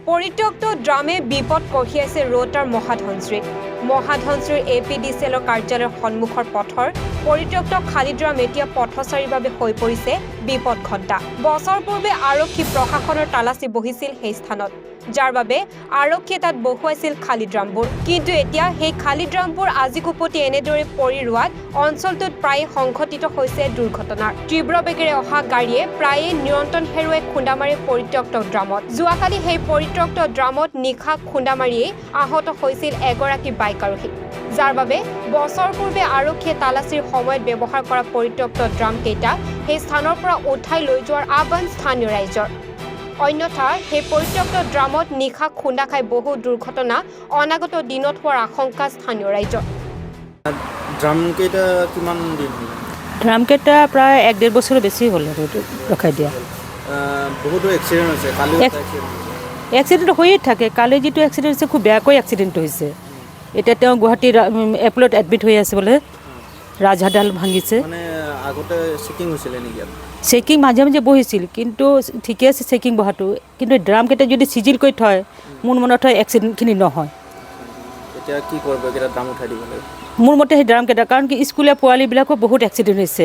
পৰিত্যক্ত ড্ৰামে বিপদ কঢ়িয়াইছে ৰোটাৰ মহাধনশ্ৰীৰ APDCLৰ কাৰ্যালয়ৰ সন্মুখৰ পথৰ পৰিত্যক্ত খালী ড্ৰাম এতিয়া পথচাৰীৰ বাবে হৈ পৰিছে বিপদ ঘণ্টা। বছৰ পূৰ্বে আৰক্ষী প্ৰশাসনৰ তালাচী বহিছিল সেই স্থানত, যাৰ বাবে আৰক্ষীয়ে তাত বহুৱাইছিল খালী ড্ৰামবোৰ। কিন্তু এতিয়া সেই খালী ড্ৰামবোৰ আজি কুপতি এনেদৰে পৰি ৰোৱাত অঞ্চলটোত প্ৰায়ে সংঘটিত হৈছে দুৰ্ঘটনাৰ। তীব্ৰ বেগেৰে অহা গাড়ীয়ে প্ৰায়ে নিয়ন্ত্ৰণ হেৰুৱাই খুন্দা মাৰে পৰিত্যক্ত ড্ৰামত। যোৱাকালি সেই পৰিত্যক্ত ড্ৰামত নিশা খুন্দা মাৰিয়েই আহত হৈছিল এগৰাকী বাইক আৰোহী, যাৰ বাবে বছৰ পূৰ্বে আৰক্ষীয়ে তালাচীৰ সময়ত ব্যৱহাৰ কৰা পৰিত্যক্ত ড্ৰাম কেইটা সেই স্থানৰ পৰা উঠাই লৈ যোৱাৰ আহ্বান স্থানীয় ৰাইজৰ। অন্যথা সেই পৰিত্যক্ত ড্ৰামত নিশা খুন্দা খাই বহু দুৰ্ঘটনা অনাগত দিনত হোৱাৰ আশংকা স্থানীয় ৰাইজৰ। ড্ৰাম কেইটা কিমান দিন হ'ল? ড্ৰাম কেইটা প্ৰায় 1-1.5 বছৰ বেছি হ'ল ৰখাই দিয়া। বহুতো এক্সিডেণ্ট হৈছে, কালি এক্সিডেণ্ট হৈয়ে থাকে। কালি যিটো এক্সিডেণ্ট হৈছে খুব বেয়াকৈ এক্সিডেণ্ট হৈছে। এতিয়া তেওঁ গুৱাহাটীৰ এপলত এডমিট হৈ আছে বোলে, ৰাজহাড়ডাল ভাঙিছে। মানে আগতে চেকিং হৈছিলে নেকি? চেকিং মাজে মাজে বহিছিল, কিন্তু ঠিকে আছে চেকিং বহাটো, কিন্তু ড্ৰামকেইটা যদি চিজিল কৰি থয় মোৰ মনত হয় এক্সিডেণ্টখিনি নহয়। এতিয়া কি কৰিব, এইকেইটা ড্ৰাম উঠাই দিব লাগিব মোৰ মতে। সেই ড্ৰামকেইটা কাৰণ কি স্কুলীয়া পোৱালীবিলাকো বহুত এক্সিডেণ্ট হৈছে।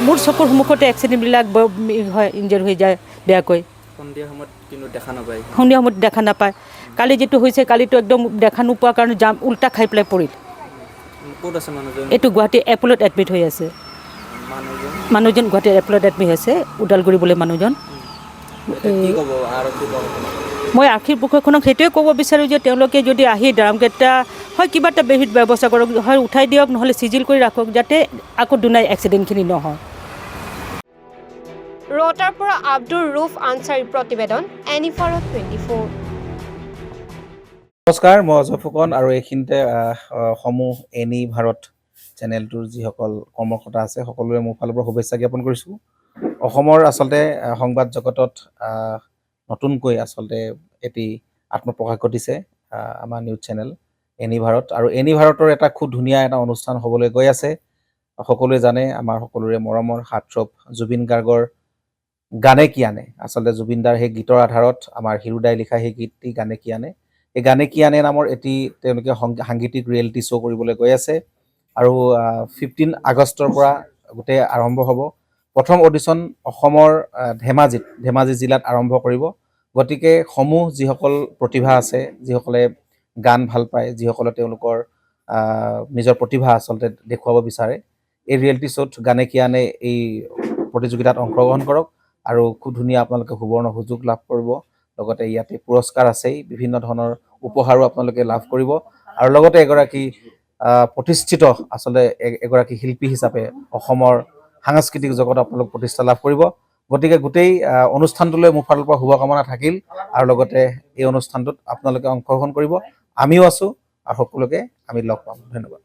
মোৰ চকুৰ সন্মুখতে এক্সিডেণ্টবিলাক হয়, ইনজিয়াৰ হৈ যায় বেয়াকৈ। সন্ধিয়া সময়ত কিন্তু দেখা নাপায়। কালি যিটো হৈছে, কালিতো একদম দেখা নোপোৱাৰ কাৰণে জাম উল্টা খাই পেলাই পৰিল। ক'ত আছে মানুহজন? এইটো গুৱাহাটী এপলত এডমিট হৈ আছে। মানুহজন গুৱাহাটীৰ এপলত এডমিট হৈছে, ওদালগুৰি বোলে মানুহজন। মই আৰক্ষী প্ৰশাসনক সেইটোৱে ক'ব বিচাৰোঁ যে তেওঁলোকে যদি আহি ড্ৰামকেইটা হয় কিবা এটা ব্যৱস্থা কৰক, হয় উঠাই দিয়ক, নহ'লে চিজিল কৰি ৰাখক, যাতে আকৌ দুনাই এক্সিডেণ্টখিনি নহয়। ৰোটাৰ পৰা আব্দুৰ ৰউফ আনচাৰীৰ প্ৰতিবেদন, এনিভাৰত 24। নমস্কাৰ, মই অজয় ফুকন আৰু এইখিনিতে সমূহ এনি ভাৰত চেনেলটোৰ যিসকল কৰ্মকৰ্তা আছে সকলোৰে মোৰ ফালৰ পৰা শুভেচ্ছা জ্ঞাপন কৰিছোঁ। অসমৰ আচলতে সংবাদ জগতত নতুনকৈ আচলতে এটি আত্মপ্ৰকাশ ঘটিছে আমাৰ নিউজ চেনেল এনি ভাৰত, আৰু এনি ভাৰতৰ এটা খুব ধুনীয়া এটা অনুষ্ঠান হ'বলৈ গৈ আছে। সকলোৱে জানে, আমাৰ সকলোৰে মৰমৰ হাৰ্টথ্ৰব জুবিন গাৰ্গৰ গানে কি আনে, আচলতে জুবিন দাৰ সেই গীতৰ আধাৰত আমাৰ হিৰুদাই লিখা সেই গীতটি গানে কি আনে, এই গানে কি আনে নামৰ এটি তেওঁলোকে সাংগীতিক ৰিয়েলিটি শ্ব' কৰিবলৈ গৈ আছে। আৰু 15 আগষ্টৰ পৰা গোটেই আৰম্ভ হ'ব। প্ৰথম অডিশ্যন অসমৰ ধেমাজি জিলাত আৰম্ভ কৰিব। গতিকে সমূহ যিসকল প্ৰতিভা আছে, যিসকলে গান ভাল পায়, যিসকলে তেওঁলোকৰ নিজৰ প্ৰতিভা আচলতে দেখুৱাব বিচাৰে, এই ৰিয়েলিটি শ্ব'ত গানে কি আনে এই প্ৰতিযোগিতাত অংশগ্ৰহণ কৰক আৰু খুব ধুনীয়া আপোনালোকে সুবৰ্ণ সুযোগ লাভ কৰিব। লগতে ইয়াতে পুৰস্কাৰ আছেই, বিভিন্ন ধৰণৰ উপহাৰো আপোনালোকে লাভ কৰিব, আৰু লগতে এগৰাকী প্ৰতিষ্ঠিত আচলতে এগৰাকী শিল্পী হিচাপে অসমৰ সাংস্কৃতিক জগতত আপোনালোক প্ৰতিষ্ঠা লাভ কৰিব। গতিকে গোটেই অনুষ্ঠানটোলৈ মোৰ ফালৰ পৰা শুভকামনা থাকিল, আৰু লগতে এই অনুষ্ঠানটোত আপোনালোকে অংশগ্ৰহণ কৰিব। আমিও আছোঁ আৰু সকলোকে আমি লগ পাম। ধন্যবাদ।